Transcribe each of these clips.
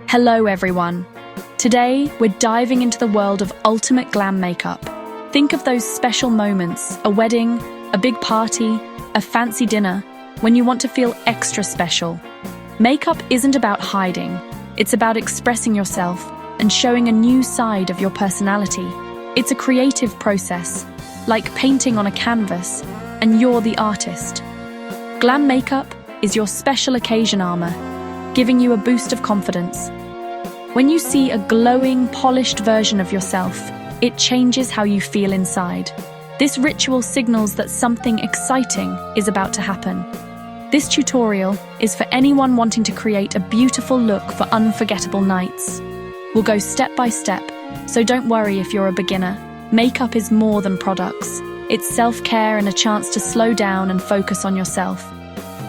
Hello everyone. Today, we're diving into the world of ultimate glam makeup. Think of those special moments, a wedding, a big party, a fancy dinner, when you want to feel extra special. Makeup isn't about hiding, it's about expressing yourself and showing a new side of your personality. It's a creative process, like painting on a canvas, and you're the artist. Glam makeup is your special occasion armor, giving you a boost of confidence. When you see a glowing, polished version of yourself, it changes how you feel inside. This ritual signals that something exciting is about to happen. This tutorial is for anyone wanting to create a beautiful look for unforgettable nights. We'll go step by step, so don't worry if you're a beginner. Makeup is more than products. It's self-care and a chance to slow down and focus on yourself.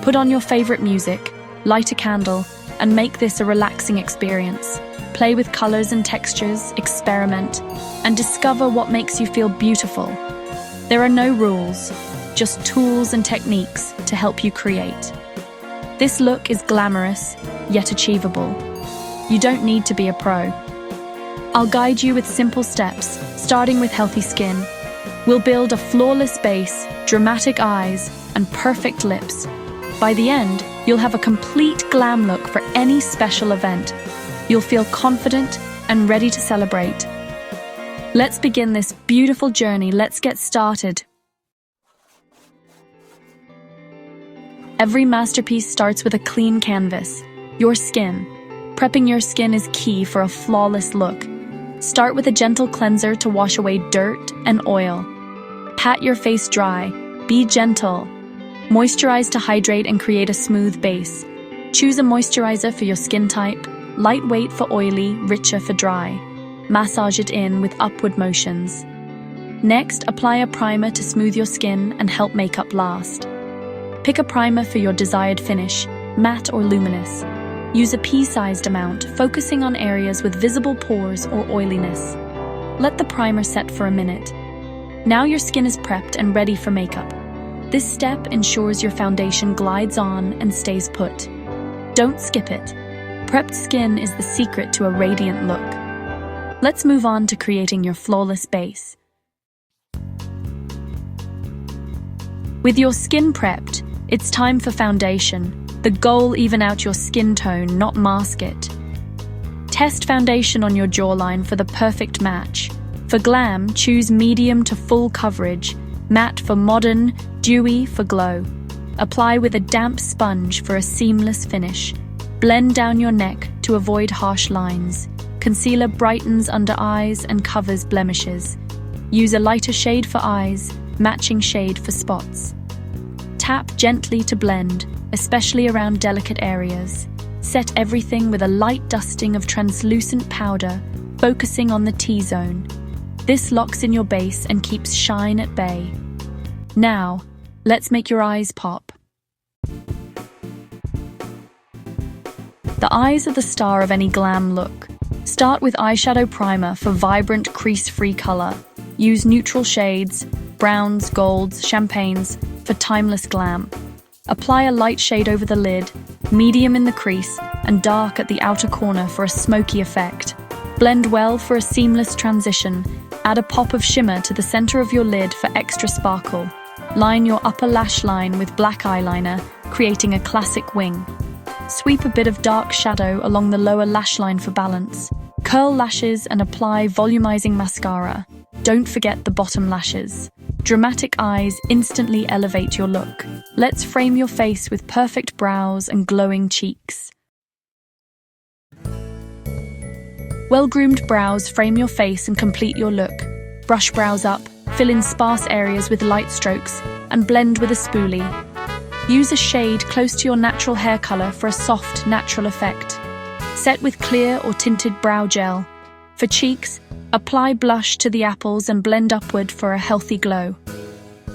Put on your favorite music, light a candle, and make this a relaxing experience. Play with colors and textures, experiment, and discover what makes you feel beautiful. There are no rules, just tools and techniques to help you create. This look is glamorous, yet achievable. You don't need to be a pro. I'll guide you with simple steps, starting with healthy skin. We'll build a flawless base, dramatic eyes, and perfect lips. By the end, you'll have a complete glam look for any special event. You'll feel confident and ready to celebrate. Let's begin this beautiful journey. Let's get started. Every masterpiece starts with a clean canvas, your skin. Prepping your skin is key for a flawless look. Start with a gentle cleanser to wash away dirt and oil. Pat your face dry. Be gentle. Moisturize to hydrate and create a smooth base. Choose a moisturizer for your skin type. Lightweight for oily, richer for dry. Massage it in with upward motions. Next, apply a primer to smooth your skin and help makeup last. Pick a primer for your desired finish, matte or luminous. Use a pea-sized amount, focusing on areas with visible pores or oiliness. Let the primer set for a minute. Now your skin is prepped and ready for makeup. This step ensures your foundation glides on and stays put. Don't skip it. Prepped skin is the secret to a radiant look. Let's move on to creating your flawless base. With your skin prepped, it's time for foundation. The goal: even out your skin tone, not mask it. Test foundation on your jawline for the perfect match. For glam, choose medium to full coverage, matte for modern, dewy for glow. Apply with a damp sponge for a seamless finish. Blend down your neck to avoid harsh lines. Concealer brightens under eyes and covers blemishes. Use a lighter shade for eyes, matching shade for spots. Tap gently to blend, especially around delicate areas. Set everything with a light dusting of translucent powder, focusing on the T-zone. This locks in your base and keeps shine at bay. Now, let's make your eyes pop. The eyes are the star of any glam look. Start with eyeshadow primer for vibrant, crease-free color. Use neutral shades, browns, golds, champagnes for timeless glam. Apply a light shade over the lid, medium in the crease, and dark at the outer corner for a smoky effect. Blend well for a seamless transition. Add a pop of shimmer to the center of your lid for extra sparkle. Line your upper lash line with black eyeliner, creating a classic wing. Sweep a bit of dark shadow along the lower lash line for balance. Curl lashes and apply volumizing mascara. Don't forget the bottom lashes. Dramatic eyes instantly elevate your look. Let's frame your face with perfect brows and glowing cheeks. Well-groomed brows frame your face and complete your look. Brush brows up, fill in sparse areas with light strokes, and blend with a spoolie. Use a shade close to your natural hair color for a soft, natural effect. Set with clear or tinted brow gel. For cheeks, apply blush to the apples and blend upward for a healthy glow.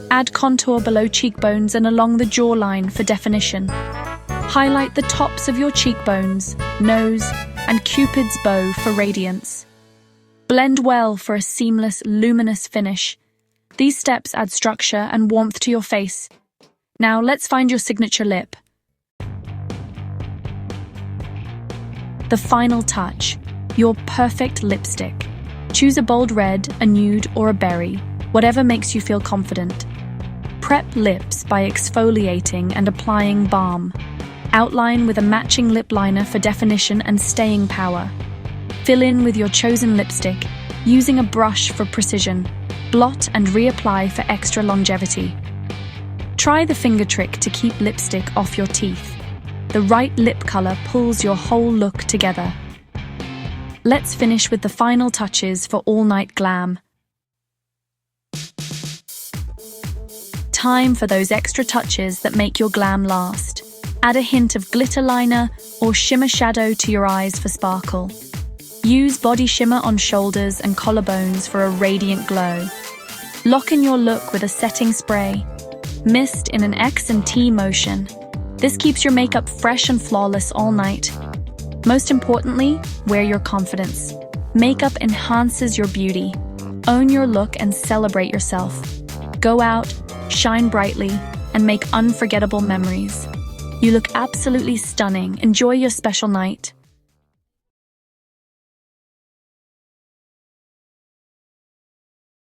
Add contour below cheekbones and along the jawline for definition. Highlight the tops of your cheekbones, nose, and Cupid's bow for radiance. Blend well for a seamless, luminous finish. These steps add structure and warmth to your face. Now let's find your signature lip. The final touch, your perfect lipstick. Choose a bold red, a nude, or a berry, whatever makes you feel confident. Prep lips by exfoliating and applying balm. Outline with a matching lip liner for definition and staying power. Fill in with your chosen lipstick, using a brush for precision. Blot and reapply for extra longevity. Try the finger trick to keep lipstick off your teeth. The right lip color pulls your whole look together. Let's finish with the final touches for all-night glam. Time for those extra touches that make your glam last. Add a hint of glitter liner or shimmer shadow to your eyes for sparkle. Use body shimmer on shoulders and collarbones for a radiant glow. Lock in your look with a setting spray. Mist in an X and T motion. This keeps your makeup fresh and flawless all night. Most importantly, wear your confidence. Makeup enhances your beauty. Own your look and celebrate yourself. Go out, shine brightly, and make unforgettable memories. You look absolutely stunning. Enjoy your special night.